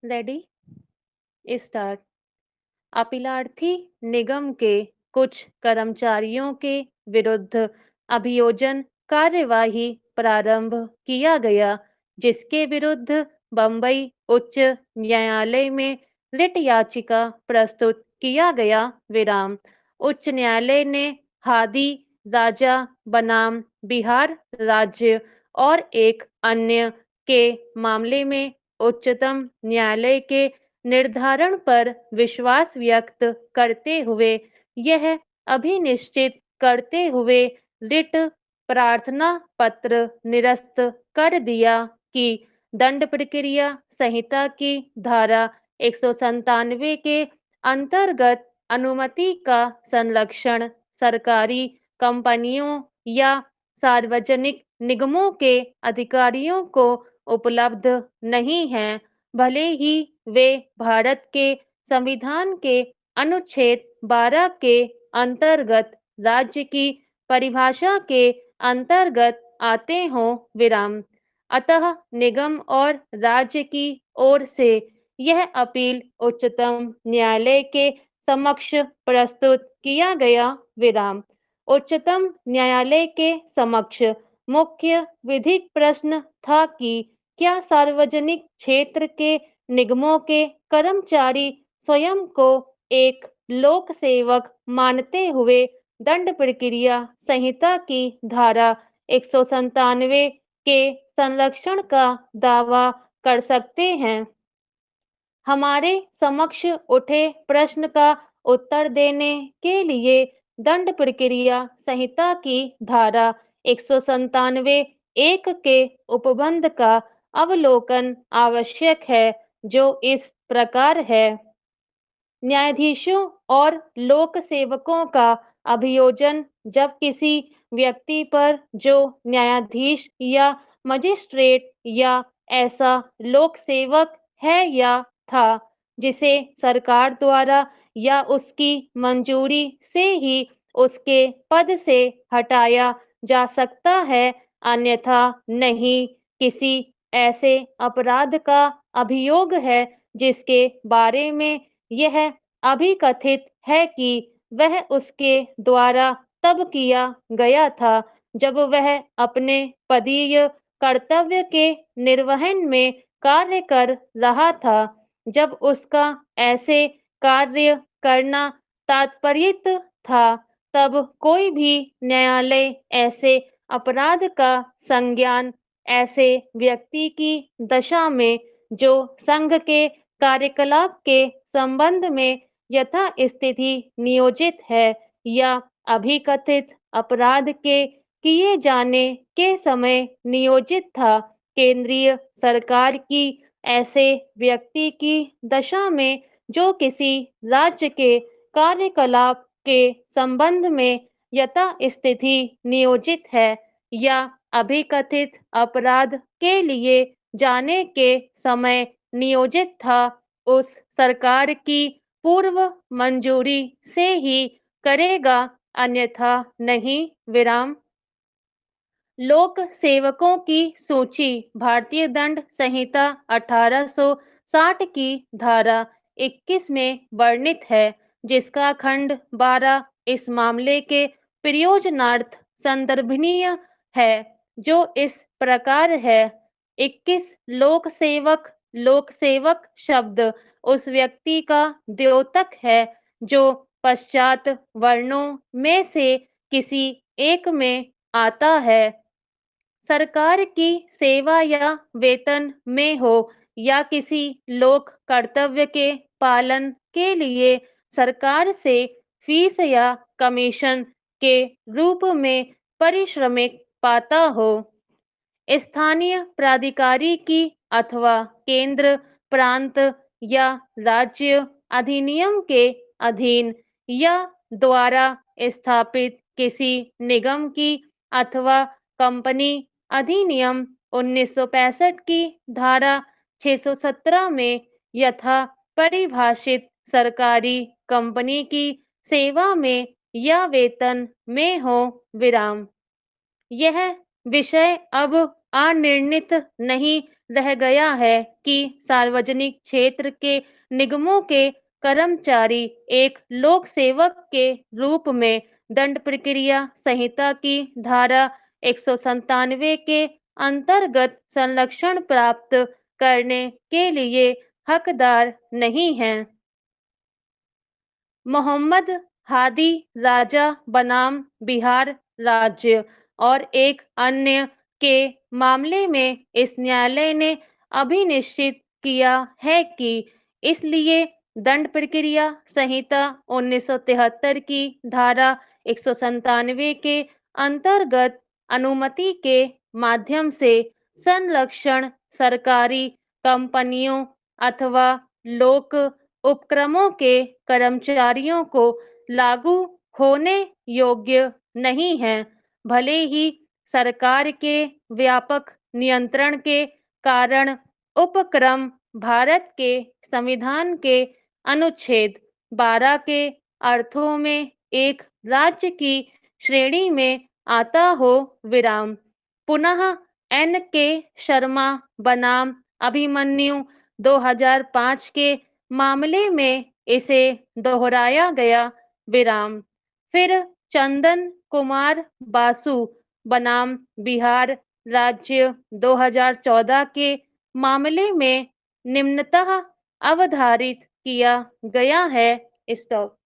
Ready start. अपीलार्थी निगम के कुछ कर्मचारियों के विरुद्ध अभियोजन कार्यवाही प्रारंभ किया गया, जिसके विरुद्ध बंबई उच्च न्यायालय में रिट याचिका प्रस्तुत किया गया। विराम। उच्च न्यायालय ने हादी राजा बनाम बिहार राज्य और एक अन्य के मामले में उच्चतम न्यायालय के निर्धारण पर विश्वास व्यक्त करते हुए यह अभिनिश्चित करते हुए रिट प्रार्थना पत्र निरस्त कर दिया कि दंड प्रक्रिया संहिता की धारा 197 के अंतर्गत अनुमति का संरक्षण सरकारी कंपनियों या सार्वजनिक निगमों के अधिकारियों को उपलब्ध नहीं है, भले ही वे भारत के संविधान के अनुच्छेद 12 के अंतर्गत राज्य की परिभाषा के अंतर्गत आते हों। विराम। अतः निगम और राज्य की ओर से यह अपील उच्चतम न्यायालय के समक्ष प्रस्तुत किया गया। विराम। उच्चतम न्यायालय के समक्ष मुख्य विधिक प्रश्न था कि क्या सार्वजनिक क्षेत्र के निगमों के कर्मचारी स्वयं को एक लोक सेवक मानते हुए दंड प्रक्रिया संहिता की धारा 197 के संरक्षण का दावा कर सकते हैं। हमारे समक्ष उठे प्रश्न का उत्तर देने के लिए दंड प्रक्रिया संहिता की धारा 197 एक के उपबंध का अवलोकन आवश्यक है, जो इस प्रकार है। न्यायाधीशों और लोक सेवकों का अभियोजन जब किसी व्यक्ति पर जो न्यायाधीश या मजिस्ट्रेट या ऐसा लोक सेवक है या था जिसे सरकार द्वारा या उसकी मंजूरी से ही उसके पद से हटाया जा सकता है, अन्यथा नहीं। किसी ऐसे अपराध का अभियोग है जिसके बारे में यह अभिकथित है कि वह उसके द्वारा तब किया गया था जब वह अपने पदीय कर्तव्य के निर्वहन में कार्य कर रहा था, जब उसका ऐसे कार्य करना तात्पर्यित था, तब कोई भी न्यायालय ऐसे अपराध का संज्ञान ऐसे व्यक्ति की दशा में जो संघ के कार्यकलाप के संबंध में यथास्थिति नियोजित है या अभिकथित अपराध के किए जाने के समय नियोजित था, केंद्रीय सरकार की ऐसे व्यक्ति की दशा में जो किसी राज्य के कार्यकलाप के संबंध में यथास्थिति नियोजित है या अभिकथित अपराध के लिए जाने के समय नियोजित था, उस सरकार की पूर्व मंजूरी से ही करेगा, अन्यथा नहीं। विराम। लोक सेवकों की सूची भारतीय दंड संहिता 1860 की धारा 21 में वर्णित है, जिसका खंड 12 इस मामले के प्रयोजनार्थ संदर्भनीय है, जो इस प्रकार है। 21 लोक सेवक शब्द उस व्यक्ति का द्योतक है जो पश्चात वर्णों में से किसी एक में आता है, सरकार की सेवा या वेतन में हो या किसी लोक कर्तव्य के पालन के लिए सरकार से फीस या कमीशन के रूप में पारिश्रमिक पाता हो। स्थानीय प्राधिकारी की अथवा केंद्र, प्रांत या राज्य अधिनियम के अधीन या द्वारा स्थापित किसी निगम की अथवा कंपनी अधिनियम 1965 की धारा 617 में यथा परिभाषित सरकारी कंपनी की सेवा में या वेतन में हो। विराम। यह विषय अब अनिर्णित नहीं रह गया है कि सार्वजनिक क्षेत्र के निगमों के कर्मचारी एक लोक सेवक के रूप में दंड प्रक्रिया संहिता की धारा 197 के अंतर्गत संरक्षण प्राप्त करने के लिए हकदार नहीं हैं। मोहम्मद हादी राजा बनाम बिहार राज्य और एक अन्य के मामले में इस न्यायालय ने अभी निश्चित किया है कि इसलिए दंड प्रक्रिया संहिता 1973 की धारा 197 के अंतर्गत अनुमति के माध्यम से संरक्षण सरकारी कंपनियों अथवा लोक उपक्रमों के कर्मचारियों को लागू होने योग्य नहीं है, भले ही सरकार के व्यापक नियंत्रण के कारण उपक्रम भारत के संविधान के अनुच्छेद 12 के अर्थों में एक राज्य की श्रेणी में आता हो। विराम। पुनः एन के शर्मा बनाम अभिमन्यु 2005 के मामले में इसे दोहराया गया। विराम। फिर चंदन कुमार बासु बनाम बिहार राज्य 2014 के मामले में निम्नतः अवधारित किया गया है। स्टॉप।